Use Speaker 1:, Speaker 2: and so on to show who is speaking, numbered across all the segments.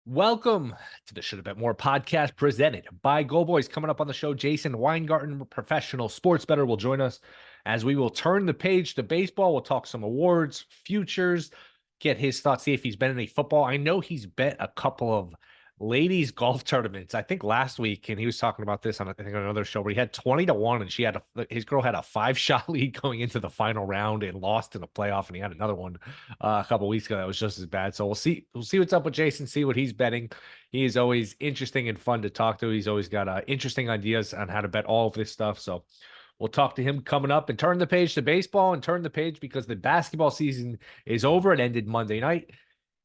Speaker 1: Welcome to the Shoulda Bet More podcast presented by Go Boys. Coming up on the show, Jason Weingarten, professional sports bettor, will join us as we will turn the page to baseball. We'll talk some awards, futures, get his thoughts, see if he's bet any football. I know he's bet a couple of ladies golf tournaments. I think last week, and he was talking about this on I think on another show where he had 20-1, and his girl had a 5-shot lead going into the final round and lost in a playoff, and he had another one a couple weeks ago that was just as bad. So we'll see what's up with Jason, see what he's betting. He is always interesting and fun to talk to. He's always got interesting ideas on how to bet all of this stuff. So we'll talk to him coming up and turn the page to baseball and turn the page because the basketball season is over. It ended Monday night.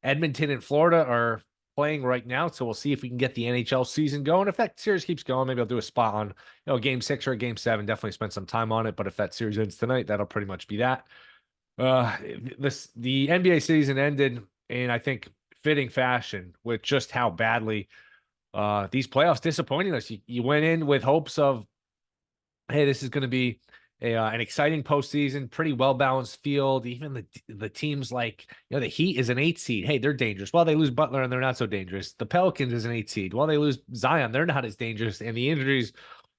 Speaker 1: Edmonton and Florida are playing right now, so we'll see if we can get the NHL season going. If that series keeps going, maybe I'll do a spot on game 6 or game 7. Definitely spend some time on it, but if that series ends tonight, that'll pretty much be that. The NBA season ended in, I think, fitting fashion with just how badly these playoffs disappointing us. You went in with hopes of, hey, this is going to be an exciting postseason, pretty well balanced field. Even the teams like the Heat is an 8 seed. Hey, they're dangerous. Well, they lose Butler and they're not so dangerous. The Pelicans is an 8 seed. Well, they lose Zion, they're not as dangerous. And the injuries,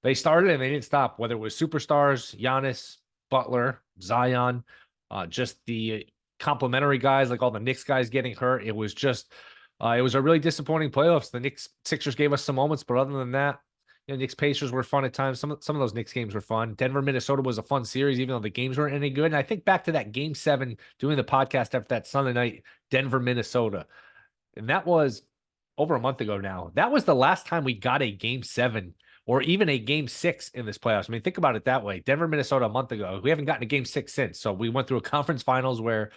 Speaker 1: they started and they didn't stop. Whether it was superstars, Giannis, Butler, Zion, just the complimentary guys like all the Knicks guys getting hurt. It was a really disappointing playoffs. The Knicks Sixers gave us some moments, but other than that, Knicks Pacers were fun at times. Some of those Knicks games were fun. Denver Minnesota was a fun series, even though the games weren't any good. And I think back to that game 7, doing the podcast after that Sunday night, Denver Minnesota, and that was over a month ago now. That was the last time we got a game 7 or even a game 6 in this playoffs. I mean, think about it that way. Denver Minnesota a month ago. We haven't gotten a game 6 since. So we went through a conference finals where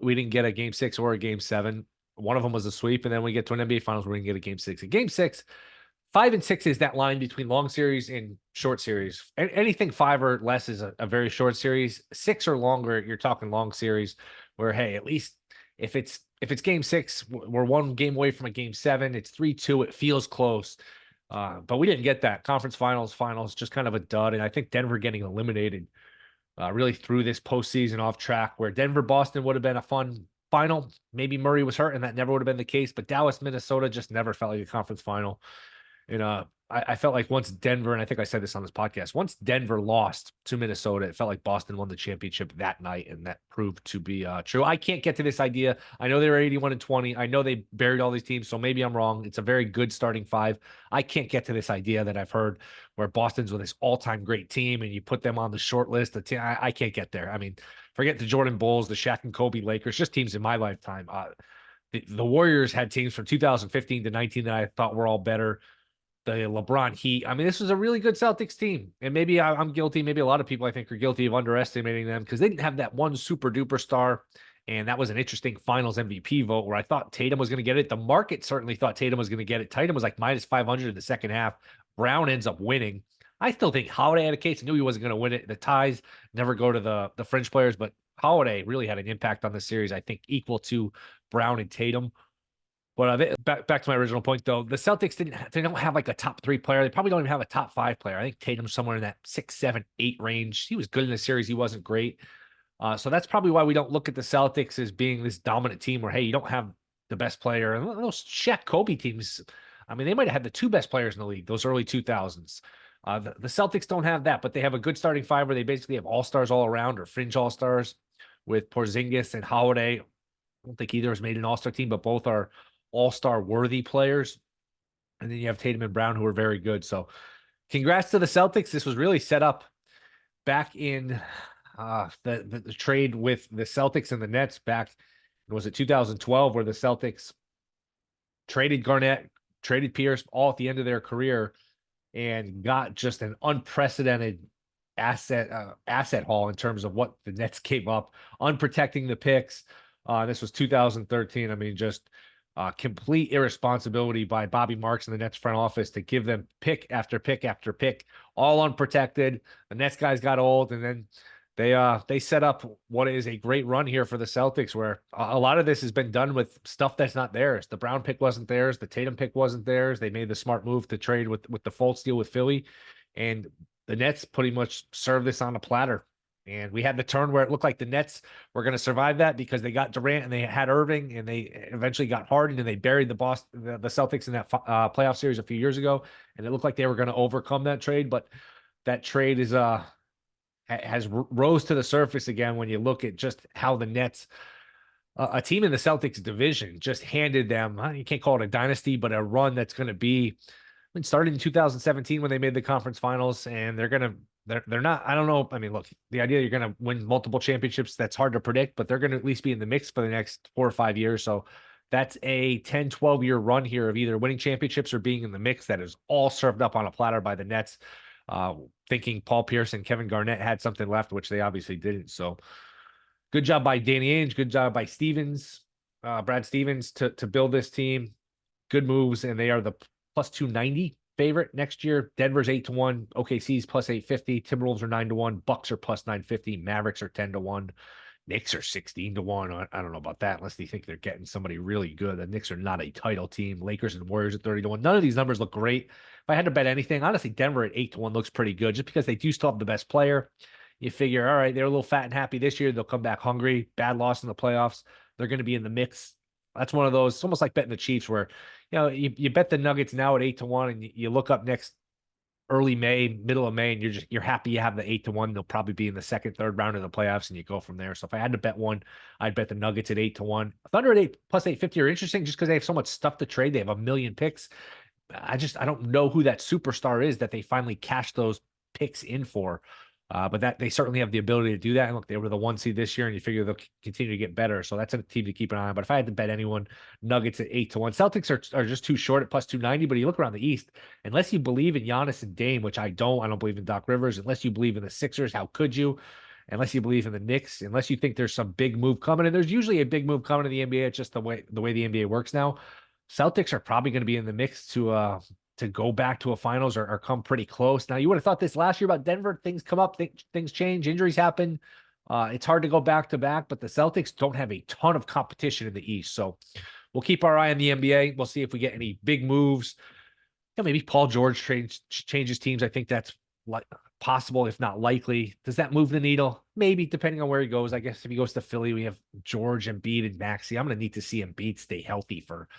Speaker 1: we didn't get a game 6 or a game 7. One of them was a sweep, and then we get to an NBA finals where we can get a game 6. A game 6. 5 and 6 is that line between long series and short series. Anything 5 or less is a very short series. 6 or longer, you're talking long series. Where hey, at least if it's game 6, we're one game away from a game 7. It's 3-2. It feels close, but we didn't get that. Conference finals, just kind of a dud. And I think Denver getting eliminated really threw this postseason off track. Where Denver Boston would have been a fun final. Maybe Murray was hurt, and that never would have been the case. But Dallas Minnesota just never felt like a conference final. And I felt like once Denver, and I think I said this on this podcast, once Denver lost to Minnesota, it felt like Boston won the championship that night, and that proved to be true. I can't get to this idea. I know they were 81-20. I know they buried all these teams, so maybe I'm wrong. It's a very good starting 5. I can't get to this idea that I've heard where Boston's with this all-time great team, and you put them on the short list. I can't get there. I mean, forget the Jordan Bulls, the Shaq and Kobe Lakers, just teams in my lifetime. The Warriors had teams from 2015 to 19 that I thought were all better. The LeBron Heat. I mean, this was a really good Celtics team. And maybe I'm guilty. Maybe a lot of people I think are guilty of underestimating them because they didn't have that one super duper star. And that was an interesting finals MVP vote where I thought Tatum was going to get it. The market certainly thought Tatum was going to get it. Tatum was like minus 500 in the second half. Brown ends up winning. I still think Holiday had a case. I knew he wasn't going to win it. The ties never go to the French players, but Holiday really had an impact on the series, I think, equal to Brown and Tatum. But back to my original point, though, the Celtics they don't have like a top 3 player. They probably don't even have a top 5 player. I think Tatum's somewhere in that 6, 7, 8 range. He was good in the series. He wasn't great. So that's probably why we don't look at the Celtics as being this dominant team where, hey, you don't have the best player. And those Shaq Kobe teams, I mean, they might have had the 2 best players in the league, those early 2000s. The Celtics don't have that, but they have a good starting 5 where they basically have all-stars all around or fringe all-stars with Porzingis and Holiday. I don't think either has made an all-star team, but both are all-star worthy players. And then you have Tatum and Brown, who are very good. So congrats to the Celtics. This was really set up back in the trade with the Celtics and the Nets back, was it 2012, where the Celtics traded Garnett, traded Pierce all at the end of their career and got just an unprecedented asset haul in terms of what the Nets gave up, unprotecting the picks. This was 2013. I mean, just complete irresponsibility by Bobby Marks and the Nets front office to give them pick after pick after pick, all unprotected. The Nets guys got old, and then they set up what is a great run here for the Celtics, where a lot of this has been done with stuff that's not theirs. The Brown pick wasn't theirs. The Tatum pick wasn't theirs. They made the smart move to trade with the Fultz deal with Philly, and the Nets pretty much served this on a platter. And we had the turn where it looked like the Nets were going to survive that because they got Durant and they had Irving, and they eventually got Harden, and they buried the Celtics in that playoff series a few years ago. And it looked like they were going to overcome that trade, but that trade has rose to the surface again when you look at just how the Nets, a team in the Celtics division, just handed them, you can't call it a dynasty, but a run that's going to be, started in 2017 when they made the conference finals, and they're not, I don't know. I mean, look, the idea you're going to win multiple championships, that's hard to predict, but they're going to at least be in the mix for the next 4 or 5 years. So that's a 10, 12-year run here of either winning championships or being in the mix that is all served up on a platter by the Nets, thinking Paul Pierce and Kevin Garnett had something left, which they obviously didn't. So good job by Danny Ainge. Good job by Brad Stevens to build this team. Good moves, and they are the plus 290 favorite next year. Denver's 8-1. OKC's plus 850. Timberwolves are 9-1. Bucks are plus 950. Mavericks are 10-1. Knicks are 16-1. I don't know about that unless they think they're getting somebody really good. The Knicks are not a title team. Lakers and Warriors at 30-1. None of these numbers look great. If I had to bet anything, honestly, Denver at 8-1 looks pretty good just because they do still have the best player. You figure, all right, they're a little fat and happy this year. They'll come back hungry. Bad loss in the playoffs. They're going to be in the mix. That's one of those, it's almost like betting the Chiefs where, you bet the Nuggets now at 8-1, and you look up next early May, middle of May, and you're happy you have the 8-1. They'll probably be in the second, third round of the playoffs, and you go from there. So if I had to bet one, I'd bet the Nuggets at 8-1. Thunder at 8 plus 850 are interesting just because they have so much stuff to trade. They have a million picks. I don't know who that superstar is that they finally cashed those picks in for. But that they certainly have the ability to do that. And look, they were the 1 seed this year, and you figure they'll continue to get better. So that's a team to keep an eye on. But if I had to bet anyone, Nuggets at 8-1. Celtics are just too short at plus 290. But you look around the East, unless you believe in Giannis and Dame, which I don't believe in Doc Rivers. Unless you believe in the Sixers, how could you? Unless you believe in the Knicks, unless you think there's some big move coming, and there's usually a big move coming in the NBA. It's just the way the NBA works now. Celtics are probably going to be in the mix to go back to a finals or come pretty close. Now, you would have thought this last year about Denver. Things come up, things change, injuries happen. It's hard to go back to back, but the Celtics don't have a ton of competition in the East. So we'll keep our eye on the NBA. We'll see if we get any big moves. Maybe Paul George changes teams. I think that's possible, if not likely. Does that move the needle? Maybe, depending on where he goes. I guess if he goes to Philly, we have George, Embiid, and Maxey. I'm going to need to see Embiid stay healthy for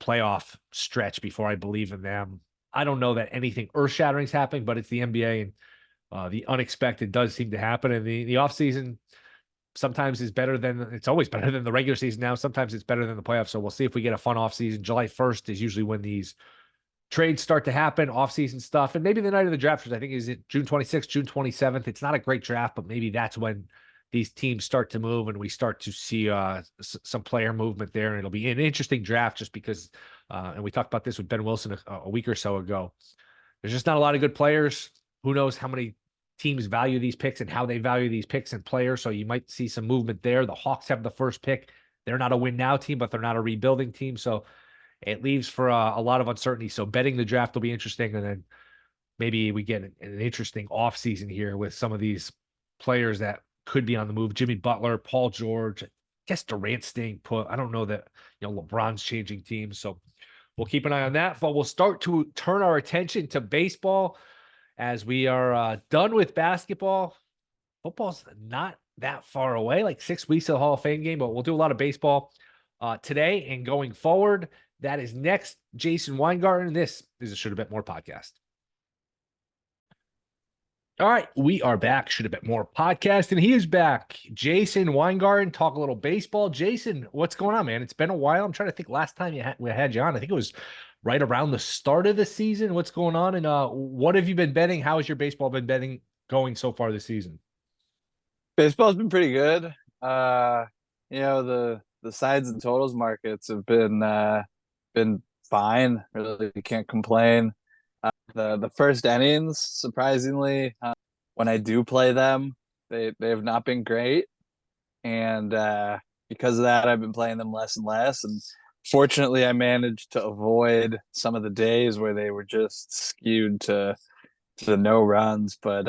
Speaker 1: playoff stretch before I believe in them. I don't know that anything earth-shattering is happening, but it's the NBA, and the unexpected does seem to happen. And the offseason sometimes is better than, it's always better than the regular season now. Sometimes it's better than the playoffs. So we'll see if we get a fun offseason. July 1st is usually when these trades start to happen, offseason stuff. And maybe the night of the draft, which I think is June 26th, June 27th. It's not a great draft, but maybe that's when these teams start to move and we start to see some player movement there. And it'll be an interesting draft just because, and we talked about this with Ben Wilson a week or so ago, there's just not a lot of good players. Who knows how many teams value these picks and how they value these picks and players. So you might see some movement there. The Hawks have the first pick. They're not a win now team, but they're not a rebuilding team. So it leaves for a lot of uncertainty. So betting the draft will be interesting. And then maybe we get an interesting offseason here with some of these players that could be on the move. Jimmy Butler, Paul George, I guess Durant staying put. I don't know that, LeBron's changing teams. So we'll keep an eye on that. But we'll start to turn our attention to baseball as we are done with basketball. Football's not that far away, like 6 weeks of the Hall of Fame game, but we'll do a lot of baseball today and going forward. That is next. Jason Weingarten. This is a Shoulda Bet More podcast. All right, we are back. Shoulda Bet More podcast, and he is back. Jason Weingarten, talk a little baseball. Jason, what's going on, man? It's been a while. I'm trying to think last time we had you on. I think it was right around the start of the season. What's going on, and what have you been betting? How has your baseball been betting going so far this season?
Speaker 2: Baseball's been pretty good. The sides and totals markets have been fine. Really can't complain. The first innings, surprisingly, when I do play them, they have not been great, and because of that, I've been playing them less and less. And fortunately, I managed to avoid some of the days where they were just skewed to the no runs. But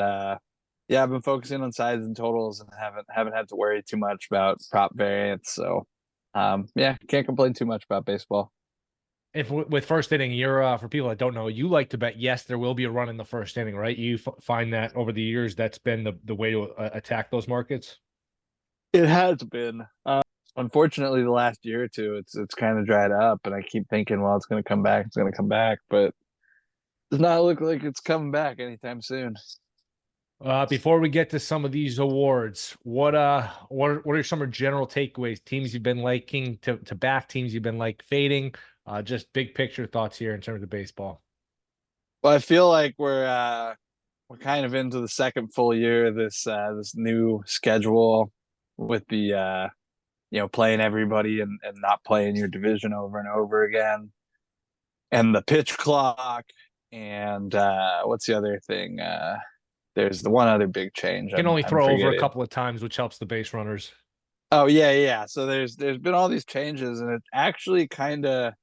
Speaker 2: yeah, I've been focusing on sides and totals and haven't had to worry too much about prop variance. So yeah, can't complain too much about baseball.
Speaker 1: if with first inning, you're for people that don't know, you like to bet yes, there will be a run in the first inning, right? You find that over the years that's been the way to attack those markets.
Speaker 2: It has been. Unfortunately, the last year or two, it's kind of dried up, and I keep thinking, well, it's going to come back, it's going to come back, but it does not look like it's coming back anytime soon.
Speaker 1: Before we get to some of these awards, what are some of general takeaways? Teams you've been liking to back, teams you've been like fading. Just big picture thoughts here in terms of baseball.
Speaker 2: Well, I feel like we're kind of into the second full year of this new schedule with the playing everybody and not playing your division over and over again, and the pitch clock, and what's the other thing? There's the one other big change
Speaker 1: Can
Speaker 2: I'm
Speaker 1: only
Speaker 2: I'm
Speaker 1: throw over a
Speaker 2: forgetting.
Speaker 1: couple of times, which helps the base runners.
Speaker 2: Oh yeah, yeah. So there's been all these changes, and it's actually kind of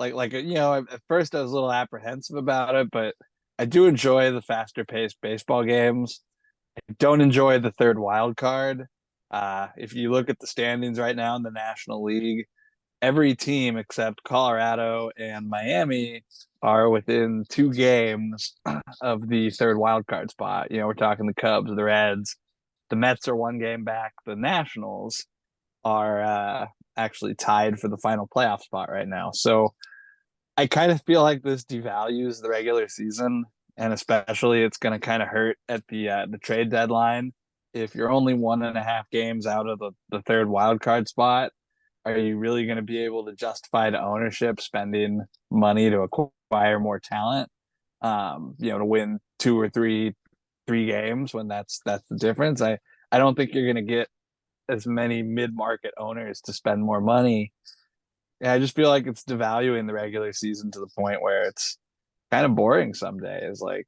Speaker 2: at first I was a little apprehensive about it, but I do enjoy the faster paced baseball games. I don't enjoy the third wild card. If you look at the standings right now in the National League, every team except Colorado and Miami are within 2 games of the third wild card spot. We're talking the Cubs, the Reds, the Mets are 1 game back. The Nationals are actually tied for the final playoff spot right now. So I kind of feel like this devalues the regular season, and especially it's going to kind of hurt at the trade deadline. If you're only 1.5 games out of the third wild card spot, are you really going to be able to justify to ownership spending money to acquire more talent? To win 2 or 3 games when that's the difference. I don't think you're going to get as many mid market owners to spend more money. Yeah, I just feel like it's devaluing the regular season to the point where it's kind of boring some days. Like,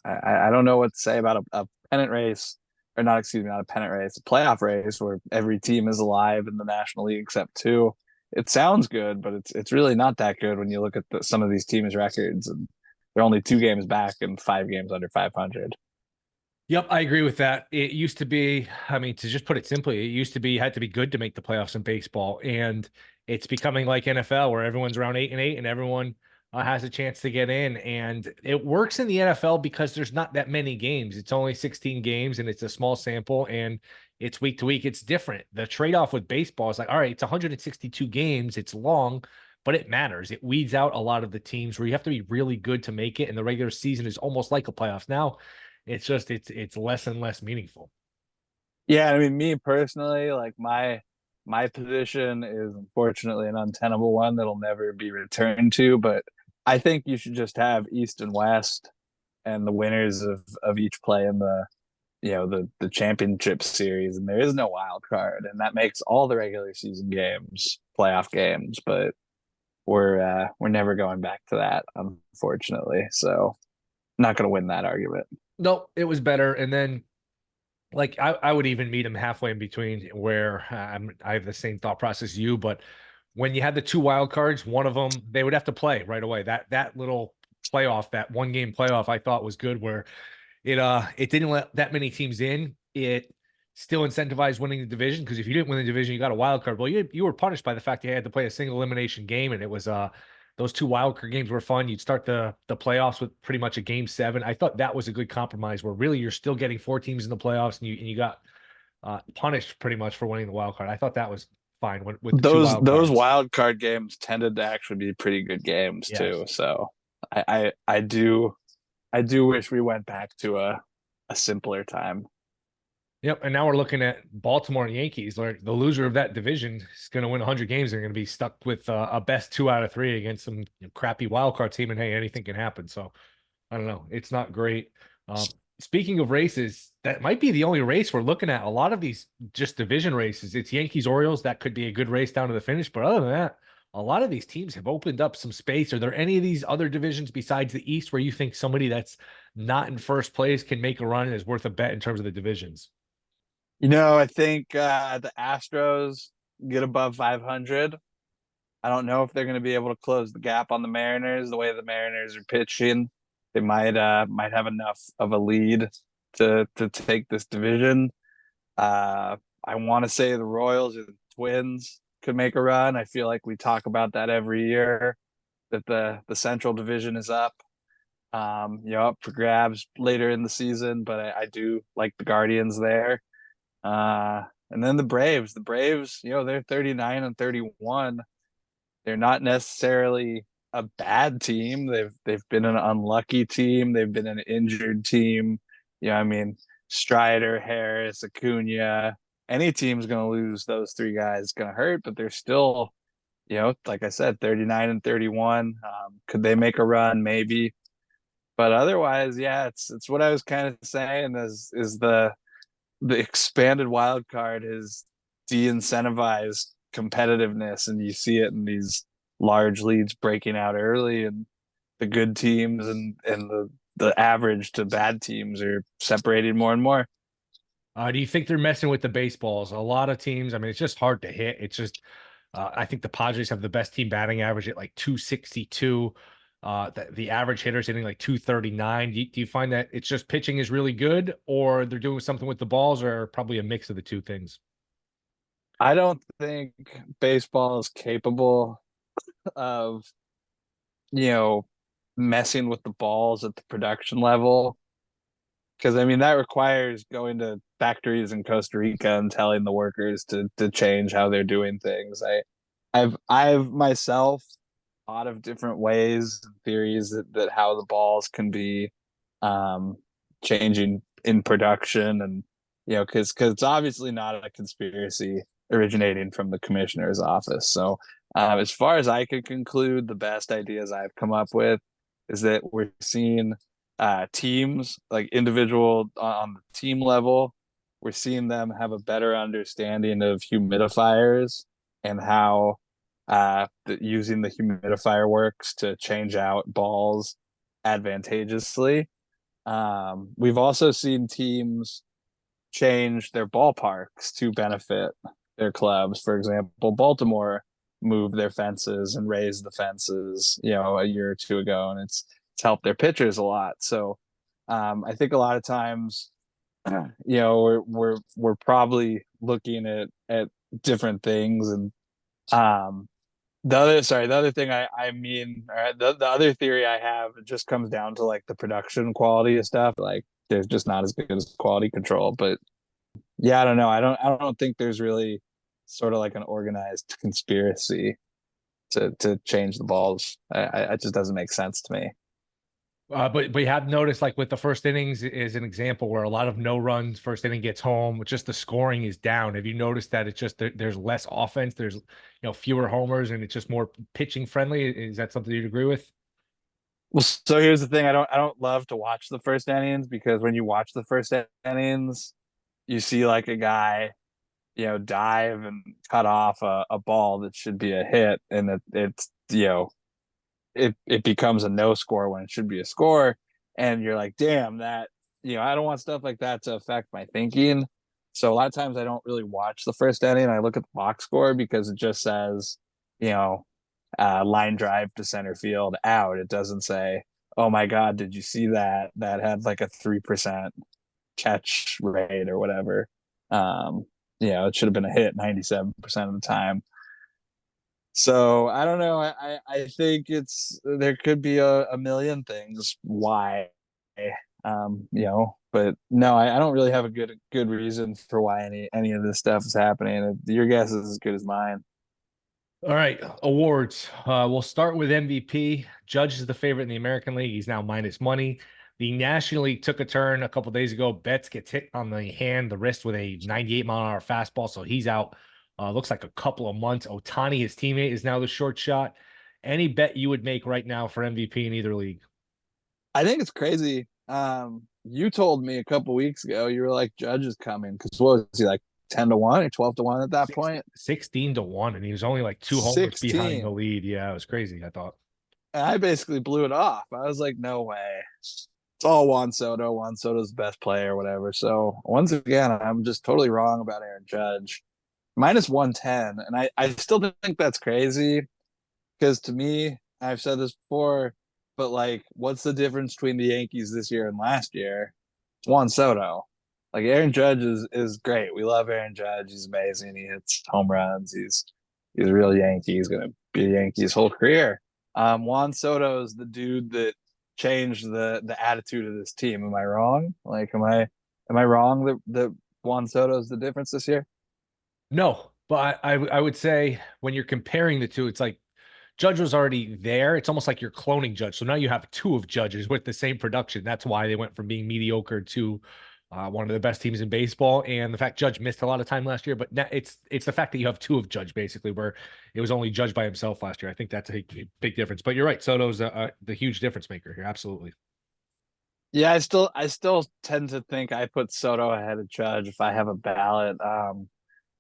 Speaker 2: I don't know what to say about a pennant race, or not, excuse me, not a pennant race, a playoff race where every team is alive in the National League except two. It sounds good, but it's really not that good when you look at some of these teams' records, and they're only 2 games back and 5 games under 500.
Speaker 1: Yep, I agree with that. It used to be, I mean, to just put it simply, it used to be you had to be good to make the playoffs in baseball, and it's becoming like NFL where everyone's around 8-8 and everyone has a chance to get in. And it works in the NFL because there's not that many games. It's only 16 games and it's a small sample and it's week to week. It's different. The trade-off with baseball is like, all right, it's 162 games, it's long, but it matters. It weeds out a lot of the teams where you have to be really good to make it, and the regular season is almost like a playoffs now. It's less and less meaningful.
Speaker 2: Yeah, I mean, me personally, like my position is unfortunately an untenable one that'll never be returned to, but I think you should just have East and West, and the winners of each play in the championship series, and there is no wild card, and that makes all the regular season games playoff games, but we're never going back to that, unfortunately. So I'm not going to win that argument.
Speaker 1: No, it was better. And then like I would even meet him halfway in between where I have the same thought process as you, but when you had the two wild cards, one of them they would have to play right away. That little playoff, that 1 game playoff, I thought was good where it didn't let that many teams in. It still incentivized winning the division because if you didn't win the division, you got a wild card. Well, you were punished by the fact you had to play a single elimination game, and it was those two wild card games were fun. You'd start the playoffs with pretty much a game 7. I thought that was a good compromise where really you're still getting 4 teams in the playoffs, and you got punished pretty much for winning the wild card. I thought that was fine with the two
Speaker 2: Those
Speaker 1: wild
Speaker 2: those
Speaker 1: cards.
Speaker 2: wild card games tended to actually be pretty good games
Speaker 1: Yes.
Speaker 2: too. So I do wish we went back to a simpler time.
Speaker 1: Yep. And now we're looking at Baltimore and Yankees. Like the loser of that division is going to win 100 games. They're going to be stuck with a best 2 out of 3 against some crappy wild card team. And hey, anything can happen. So I don't know. It's not great. Speaking of races, that might be the only race we're looking at. A lot of these just division races. It's Yankees Orioles. That could be a good race down to the finish. But other than that, a lot of these teams have opened up some space. Are there any of these other divisions besides the East where you think somebody that's not in first place can make a run and is worth a bet in terms of the divisions?
Speaker 2: I think the Astros get above 500. I don't know if they're going to be able to close the gap on the Mariners the way the Mariners are pitching. They might have enough of a lead to take this division. I want to say the Royals or the Twins could make a run. I feel like we talk about that every year, that the Central Division is up, up for grabs later in the season. But I do like the Guardians there. And then the Braves. The Braves, they're 39-31. They're not necessarily a bad team. They've been an unlucky team. They've been an injured team. I mean, Strider, Harris, Acuna. Any team's going to lose those three guys. It's going to hurt, but they're still, like I said, 39-31. Could they make a run? Maybe. But otherwise, yeah, it's what I was kind of saying is the expanded wild card is de-incentivized competitiveness, and you see it in these large leads breaking out early, and the good teams and the average to bad teams are separated more and more.
Speaker 1: Do you think they're messing with the baseballs? A lot of teams, I mean, it's just hard to hit. It's just, I think the Padres have the best team batting average at like 262. The average hitter's hitting like 239. Do you find that it's just pitching is really good, or they're doing something with the balls, or probably a mix of the two things?
Speaker 2: I don't think baseball is capable of, messing with the balls at the production level. Because I mean that requires going to factories in Costa Rica and telling the workers to change how they're doing things. I've myself thought of different ways and theories that how the balls can be changing in production, and because it's obviously not a conspiracy originating from the commissioner's office. So as far as I could conclude, the best ideas I've come up with is that we're seeing teams, like individual on the team level, we're seeing them have a better understanding of humidifiers and how using the humidifier works to change out balls advantageously. We've also seen teams change their ballparks to benefit their clubs. For example, Baltimore moved their fences and raised the fences, a year or two ago, and it's helped their pitchers a lot. So I think a lot of times, we're probably looking at different things. And the other thing I mean, or the other theory I have, it just comes down to like the production quality of stuff. Like there's just not as good as quality control. But yeah, I don't know. I don't think there's really sort of like an organized conspiracy to change the balls. It just doesn't make sense to me.
Speaker 1: But you have noticed, like with the first innings is an example where a lot of no runs, first inning gets home, just the scoring is down. Have you noticed that it's just there's less offense, there's fewer homers, and it's just more pitching friendly? Is that something you'd agree with?
Speaker 2: Well, so here's the thing. I don't love to watch the first innings, because when you watch the first innings, you see like a guy, dive and cut off a ball that should be a hit, and it's it becomes a no score when it should be a score. And you're like, damn, that, I don't want stuff like that to affect my thinking. So a lot of times I don't really watch the first inning. I look at the box score, because it just says, line drive to center field, out. It doesn't say, oh my God, did you see that? That had like a 3% catch rate or whatever. It should have been a hit 97% of the time. So I don't know. I think there could be a million things why, but no, I don't really have a good reason for why any of this stuff is happening. Your guess is as good as mine.
Speaker 1: All right, awards. We'll start with MVP. Judge is the favorite in the American League. He's now minus money. The National League took a turn a couple days ago. Betts gets hit on the wrist with a 98-mile-an-hour fastball, so he's out. Looks like a couple of months. Ohtani, his teammate, is now the short shot. Any bet you would make right now for MVP in either league?
Speaker 2: I think it's crazy. You told me a couple weeks ago, you were like, Judge is coming, because what was he, like 10-1 or 12-1 at that point?
Speaker 1: 16-1, and he was only like two homers behind the
Speaker 2: 16.
Speaker 1: lead. Yeah, it was crazy, I thought.
Speaker 2: And I basically blew it off. I was like, no way. It's all Juan Soto. Juan Soto's the best player, whatever. So once again, I'm just totally wrong about Aaron Judge. Minus 110. And I still think that's crazy, because to me, I've said this before, but like, what's the difference between the Yankees this year and last year? It's Juan Soto. Like Aaron Judge is great. We love Aaron Judge. He's amazing. He hits home runs. He's he's a real Yankee. He's gonna be a Yankee his whole career. Juan Soto is the dude that changed the attitude of this team. Am I wrong? Like, am I wrong that Juan Soto is the difference this year?
Speaker 1: No, but I would say when you're comparing the two, it's like Judge was already there. It's almost like you're cloning Judge. So now you have two of Judges with the same production. That's why they went from being mediocre to one of the best teams in baseball. And the fact Judge missed a lot of time last year, but now it's the fact that you have two of Judge basically, where it was only Judge by himself last year. I think that's a big difference. But you're right, Soto's the huge difference maker here. Absolutely.
Speaker 2: Yeah, I still tend to think I put Soto ahead of Judge if I have a ballot.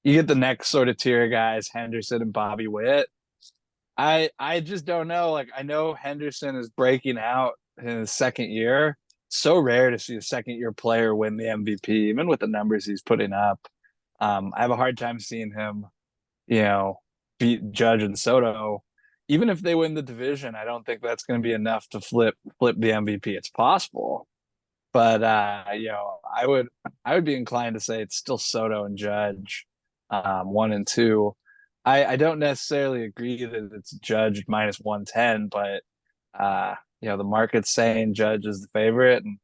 Speaker 2: You get the next sort of tier guys, Henderson and Bobby Witt. I just don't know. Like, I know Henderson is breaking out in his second year. So rare to see a second year player win the MVP, even with the numbers he's putting up. I have a hard time seeing him, you know, beat Judge and Soto. Even if they win the division, I don't think that's going to be enough to flip the MVP. It's possible, but I would be inclined to say it's still Soto and Judge, one and two. I don't necessarily agree that it's Judge minus 110, but the market's saying Judge is the favorite, and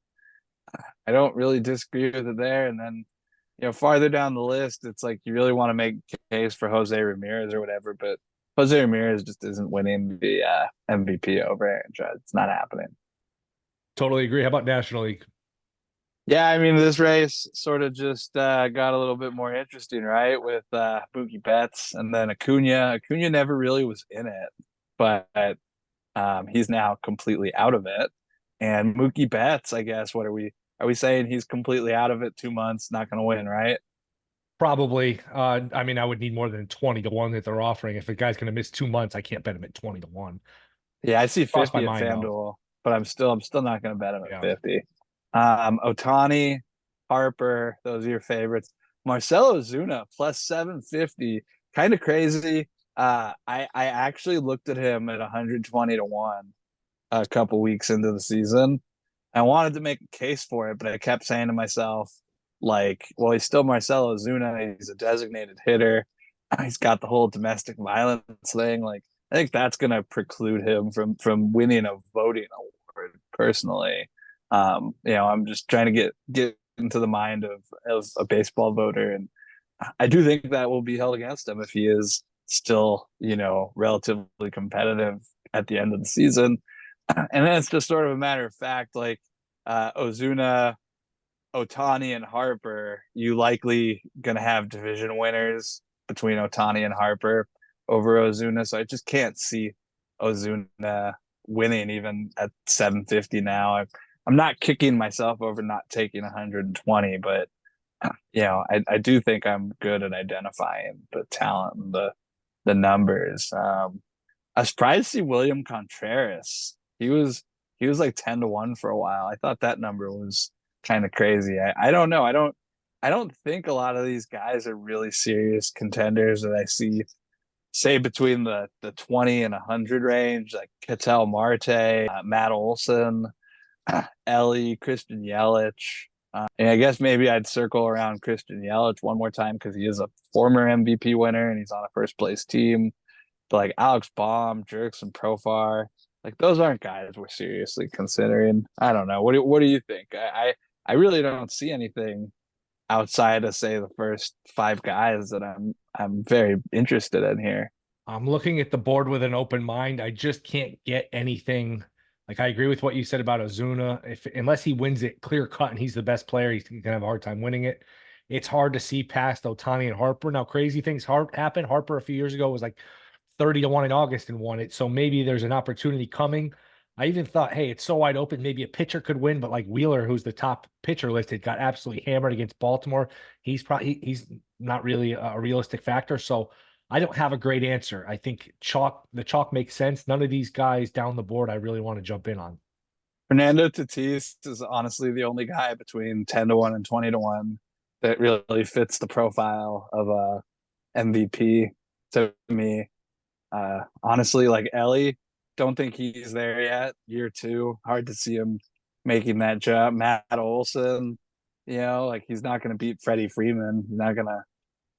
Speaker 2: I don't really disagree with it there. And then, farther down the list, it's like you really want to make a case for Jose Ramirez or whatever, but Jose Ramirez just isn't winning the MVP over Aaron Judge. It's not happening.
Speaker 1: Totally agree. How about National League?
Speaker 2: Yeah, I mean, this race sort of just got a little bit more interesting, right? With Mookie Betts and then Acuna. Acuna never really was in it, but he's now completely out of it. And Mookie Betts, I guess, what are we saying he's completely out of it? 2 months, not going to win, right?
Speaker 1: Probably. I mean, I would need more than 20 to 1 that they're offering. If a guy's going to miss 2 months, I can't bet him at 20 to 1.
Speaker 2: Yeah, I see
Speaker 1: Cross my
Speaker 2: 50 at
Speaker 1: mind though.
Speaker 2: FanDuel, but I'm still not going to bet him at
Speaker 1: Yeah.
Speaker 2: 50. Ohtani, Harper, those are your favorites. Marcelo Ozuna plus 750, kind of crazy. I actually looked at him at 120 to 1 a couple weeks into the season. I wanted to make a case for it, but I kept saying to myself, like, well, he's still Marcelo Ozuna. He's a designated hitter. He's got the whole domestic violence thing. Like, I think that's going to preclude him from winning a voting award. Personally, I'm just trying to get into the mind of a baseball voter, and I do think that will be held against him if he is still, relatively competitive at the end of the season. And then it's just sort of a matter of fact, like Ozuna, Ohtani, and Harper, you likely going to have division winners between Ohtani and Harper over Ozuna. So I just can't see Ozuna winning even at 750 now. I'm not kicking myself over not taking 120, but I do think I'm good at identifying the talent and the numbers. I was surprised to see William Contreras. He was like 10 to 1 for a while. I thought that number was kind of crazy. I don't know. I don't think a lot of these guys are really serious contenders that I see, say, between the 20 and 100 range, like Ketel Marte, Matt Olson, Ellie, Christian Yelich. And I guess maybe I'd circle around Christian Yelich one more time because he is a former MVP winner and he's on a first place team. But like Alex Baum, Jerks, and Profar, like those aren't guys we're seriously considering. I don't know. What do you think? I really don't see anything outside of, say, the first five guys that I'm very interested in here.
Speaker 1: I'm looking at the board with an open mind. I just can't get anything. Like, I agree with what you said about Ozuna. Unless he wins it clear cut and he's the best player, he's gonna have a hard time winning it. It's hard to see past Ohtani and Harper. Now, crazy things happen. Harper a few years ago was like 30 to 1 in August and won it. So maybe there's an opportunity coming. I even thought, hey, it's so wide open, maybe a pitcher could win, but like Wheeler, who's the top pitcher listed, got absolutely hammered against Baltimore. He's not really a realistic factor. So I don't have a great answer. I think the chalk makes sense. None of these guys down the board I really want to jump in on.
Speaker 2: Fernando Tatis is honestly the only guy between 10 to 1 and 20 to 1 that really fits the profile of a MVP to me. Honestly, like Ellie, don't think he's there yet. Year two, hard to see him making that jump. Matt Olson, like he's not going to beat Freddie Freeman. He's not going to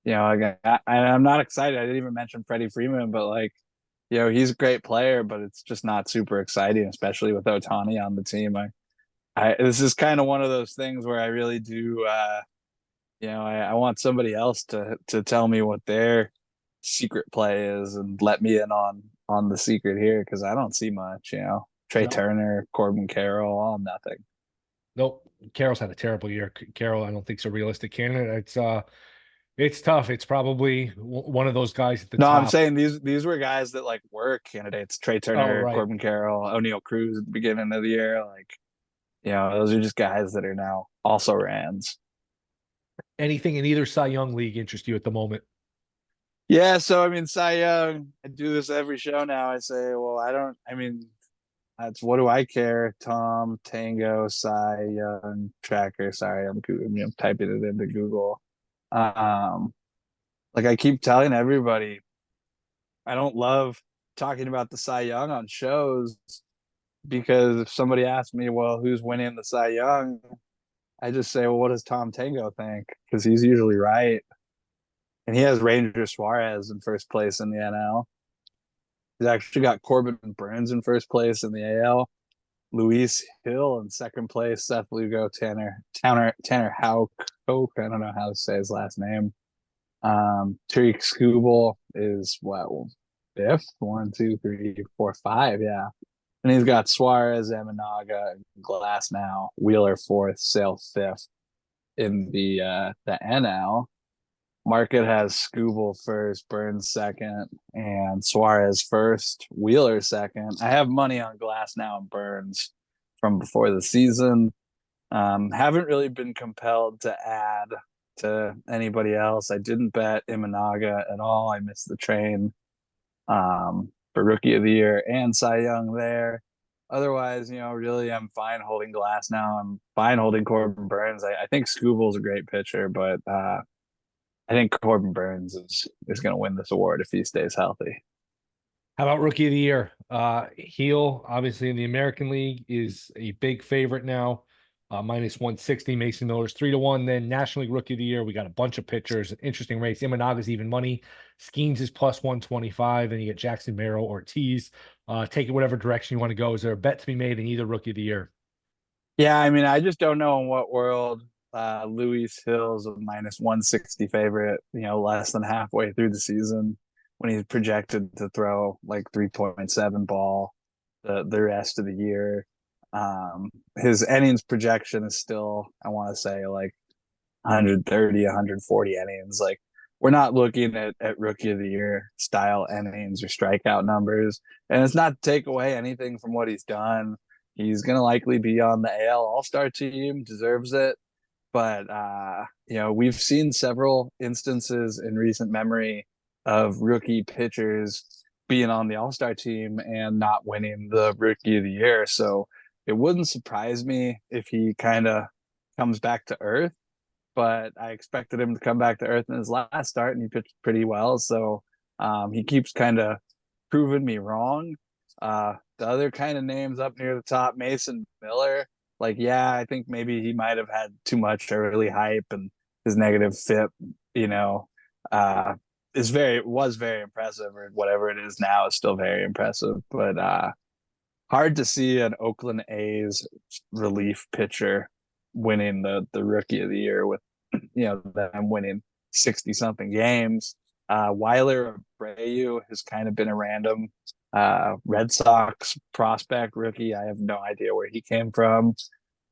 Speaker 2: again, I'm not excited. I didn't even mention Freddie Freeman, but like, he's a great player, but it's just not super exciting, especially with Otani on the team. This is kind of one of those things where I really do, I want somebody else to tell me what their secret play is and let me in on the secret here because I don't see much. Trey
Speaker 1: No,
Speaker 2: Turner, Corbin Carroll, all nothing.
Speaker 1: nope. Carroll's had a terrible year. Carroll, I don't think is a realistic candidate. It's tough. It's probably one of those guys at the
Speaker 2: No, I'm
Speaker 1: top.
Speaker 2: saying these were guys that like were candidates. Trey
Speaker 1: Oh,
Speaker 2: Turner,
Speaker 1: right.
Speaker 2: Corbin Carroll, O'Neal Cruz at the beginning of the year. Like, those are just guys that are now also Rans.
Speaker 1: Anything in either Cy Young league interest you at the moment?
Speaker 2: Yeah, so I mean, Cy Young, I do this every show now. I say, well, I mean, that's what do I care? Tom, Tango, Cy Young, Tracker. Sorry, I'm typing it into Google. Um, like I keep telling everybody, I don't love talking about the Cy Young on shows because if somebody asks me, well, who's winning the Cy Young? I just say, well, what does Tom Tango think? Because he's usually right. And he has Ranger Suarez in first place in the NL. He's actually got Corbin Burns in first place in the AL. Luis Hill in second place. Seth Lugo, Tanner Houck. I don't know how to say his last name. Tariq Skubal is what, fifth? One, two, three, four, five. Yeah. And he's got Suarez, Eminaga, Glass now, Wheeler fourth, Sale fifth in the NL. Market has Scooble first, Burns second, and Suarez first, Wheeler second. I have money on Glass now and Burns from before the season. Haven't really been compelled to add to anybody else. I didn't bet Imanaga at all. I missed the train for Rookie of the Year and Cy Young there. Otherwise, really, I'm fine holding Glass now. I'm fine holding Corbin Burns. I think Scooble's a great pitcher, but I think Corbin Burns is going to win this award if he stays healthy.
Speaker 1: How about rookie of the year? Heel, obviously in the American League, is a big favorite now. Minus 160. Mason Miller's 3-1. Then National League Rookie of the Year, we got a bunch of pitchers. An interesting race. Imanaga's even money. Skeens is plus 125. Then you get Jackson Merrill, Ortiz. Take it whatever direction you want to go. Is there a bet to be made in either Rookie of the Year?
Speaker 2: Yeah, I mean, I just don't know in what world Luis Hill's a minus 160 favorite, less than halfway through the season when he's projected to throw like 3.7 ball the rest of the year. His innings projection is still, I want to say, like 130, 140 innings. Like, we're not looking at rookie of the year style innings or strikeout numbers. And it's not to take away anything from what he's done. He's going to likely be on the AL All-Star team, deserves it. But, we've seen several instances in recent memory of rookie pitchers being on the All-Star team and not winning the Rookie of the Year. So it wouldn't surprise me if he kind of comes back to earth, but I expected him to come back to earth in his last start, and he pitched pretty well. So he keeps kind of proving me wrong. The other kind of names up near the top, Mason Miller. Like, yeah, I think maybe he might have had too much early hype, and his negative FIP, you know, uh, was very impressive, or whatever it is now is still very impressive. But hard to see an Oakland A's relief pitcher winning the Rookie of the Year with them winning 60 something games. Weiler Abreu has kind of been a random Red Sox prospect rookie. I have no idea where he came from.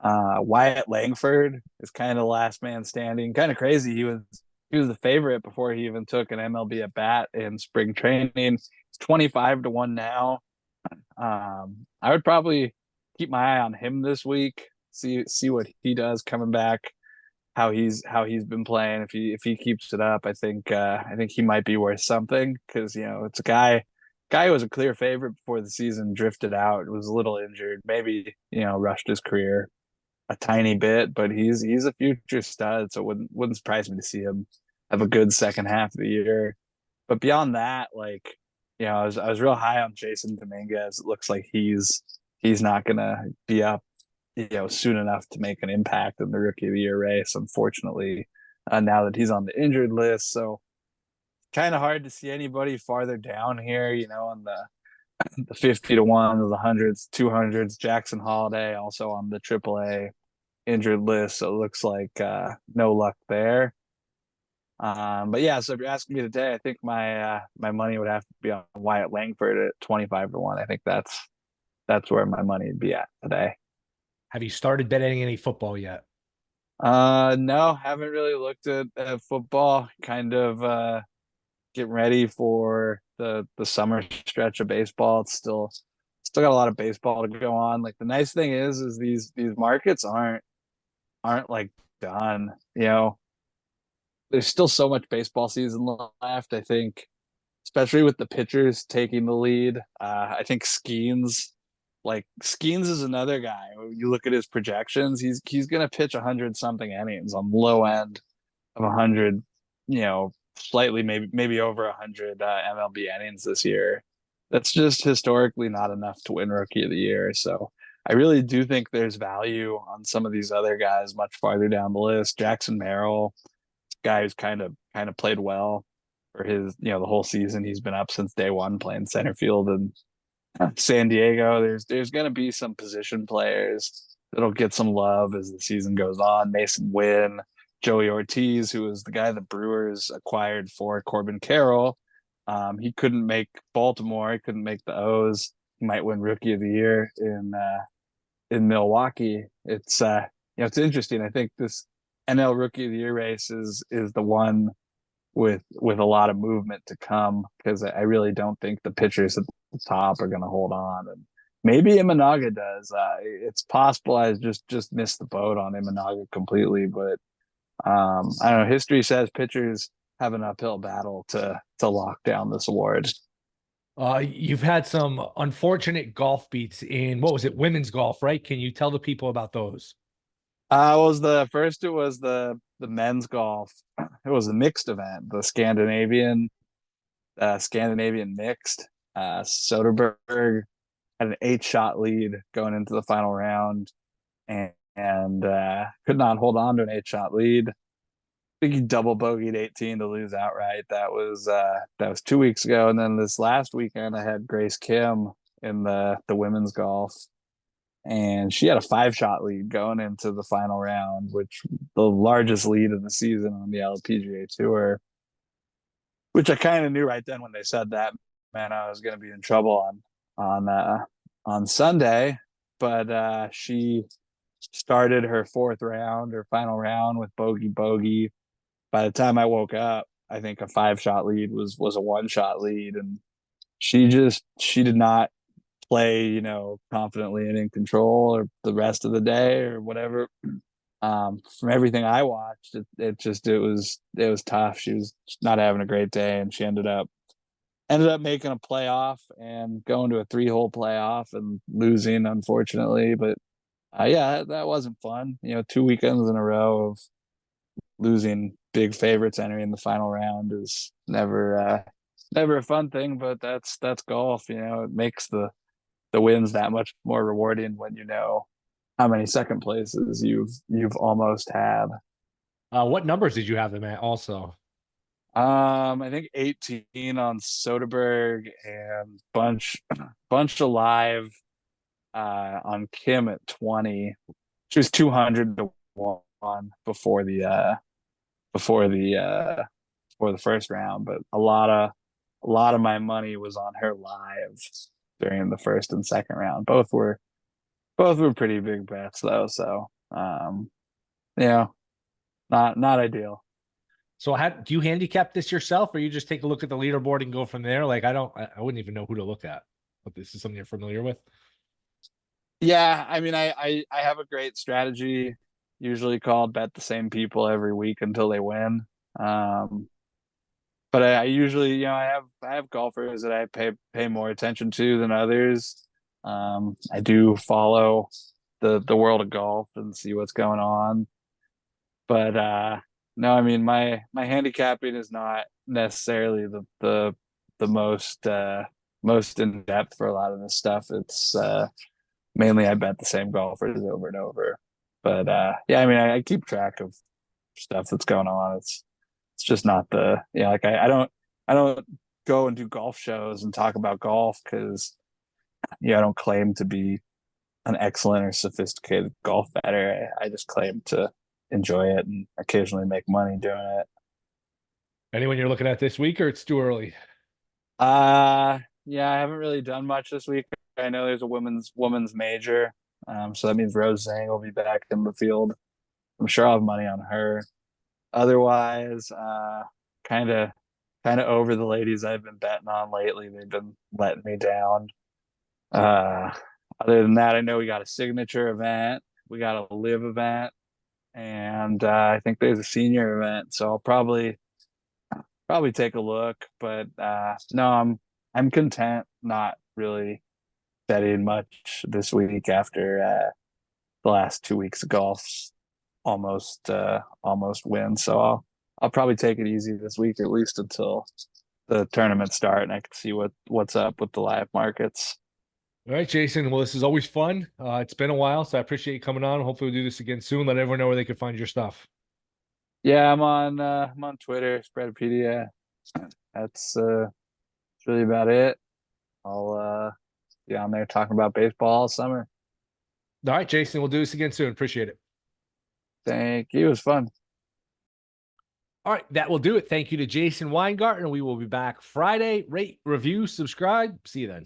Speaker 2: Wyatt Langford is kind of last man standing. Kind of crazy. He was the favorite before he even took an MLB at bat in spring training. It's 25-1 now. I would probably keep my eye on him this week. See what he does coming back. How he's been playing. If he keeps it up, I think he might be worth something because it's a guy who was a clear favorite before the season, drifted out, was a little injured, maybe rushed his career a tiny bit, but he's a future stud, so it wouldn't surprise me to see him have a good second half of the year. But beyond that, like I was real high on Jason Dominguez. It looks like he's not gonna be up soon enough to make an impact in the Rookie of the Year race, unfortunately. now that he's on the injured list. So kind of hard to see anybody farther down here, on the 50 to 1, the hundreds, 200s. Jackson Holiday also on the AAA injured list. So it looks like no luck there. But yeah, so if you're asking me today, I think my money would have to be on Wyatt Langford at 25 to 1. I think that's where my money would be at today.
Speaker 1: Have you started betting any football yet?
Speaker 2: No, haven't really looked at football. Kind of getting ready for the summer stretch of baseball. It's still got a lot of baseball to go on. Like the nice thing is these markets aren't like done. There's still so much baseball season left. I think, especially with the pitchers taking the lead. I think Skeens is another guy. You look at his projections; he's gonna pitch 100 something innings on the low end of 100. Slightly maybe over 100 MLB innings this year. That's just historically not enough to win Rookie of the Year. So I really do think there's value on some of these other guys much farther down the list. Jackson Merrill, guy who's kind of played well for his the whole season. He's been up since day one playing center field in San Diego. There's going to be some position players that'll get some love as the season goes on. Mason Wynn, Joey Ortiz, who was the guy the Brewers acquired for Corbin Carroll. He couldn't make Baltimore. He couldn't make the O's. He might win Rookie of the Year in Milwaukee. It's interesting. I think this NL Rookie of the Year race is the one with a lot of movement to come, because I really don't think the pitchers at the top are going to hold on, and maybe Imanaga does. It's possible I just missed the boat on Imanaga completely, but I don't know. History says pitchers have an uphill battle to lock down this award.
Speaker 1: You've had some unfortunate golf beats in, what was it, women's golf, right? Can you tell the people about those?
Speaker 2: It was the men's golf. It was a mixed event, the Scandinavian mixed. Soderberg had an 8-shot lead going into the final round, and could not hold on to an 8-shot lead. I think he double bogeyed 18 to lose outright. That was 2 weeks ago, and then this last weekend I had Grace Kim in the women's golf, and she had a 5-shot lead going into the final round, which the largest lead of the season on the LPGA Tour. Which I kind of knew right then when they said that, man, I was going to be in trouble on Sunday. But she started her fourth round, her final round, with bogey. By the time I woke up, I think a 5-shot lead was a 1-shot lead, and she did not play, confidently and in control or the rest of the day or whatever. From everything I watched, it was tough. She was not having a great day, and she ended up making a playoff and going to a 3-hole playoff and losing, unfortunately. But yeah, that wasn't fun. 2 weekends in a row of losing big favorites entering the final round is never a fun thing. But that's golf. It makes the wins that much more rewarding when how many second places you've almost had.
Speaker 1: What numbers did you have them at also?
Speaker 2: I think 18 on Soderberg and bunch alive on Kim at 20. She was 200 to 1 before the first round, but a lot of my money was on her live during the first and second round. Both were pretty big bets though, so yeah, not ideal.
Speaker 1: So how do you handicap this yourself, or you just take a look at the leaderboard and go from there? Like I wouldn't even know who to look at. But this is something you're familiar with.
Speaker 2: Yeah, I mean, I have a great strategy, usually called bet the same people every week until they win. But I usually, I have golfers that I pay more attention to than others. I do follow the world of golf and see what's going on. But no, I mean, my handicapping is not necessarily the most in depth for a lot of this stuff. It's mainly I bet the same golfers over and over. But yeah, I mean, I keep track of stuff that's going on. It's just not the like I don't go and do golf shows and talk about golf because I don't claim to be an excellent or sophisticated golf bettor. I just claim to enjoy it and occasionally make money doing it.
Speaker 1: Anyone you're looking at this week, or it's too early?
Speaker 2: Yeah, I haven't really done much this week. I know there's a women's major. So that means Rose Zhang will be back in the field. I'm sure I'll have money on her. Otherwise, kind of over the ladies I've been betting on lately. They've been letting me down. Uh, Other than that, I know we got a signature event, we got a live event, and I think there's a senior event. So I'll probably take a look. But no, I'm content not really betting much this week after the last 2 weeks of golf almost win. So I'll probably take it easy this week at least until the tournament start and I can see what's up with the live markets.
Speaker 1: All right, Jason. Well, this is always fun. It's been a while, so I appreciate you coming on. Hopefully we'll do this again soon. Let everyone know where they can find your stuff.
Speaker 2: Yeah, I'm on Twitter, Spreadopedia. That's really about it. I'll be on there talking about baseball all summer.
Speaker 1: All right, Jason. We'll do this again soon. Appreciate it.
Speaker 2: Thank you. It was fun.
Speaker 1: All right, that will do it. Thank you to Jason Weingarten. We will be back Friday. Rate, review, subscribe. See you then.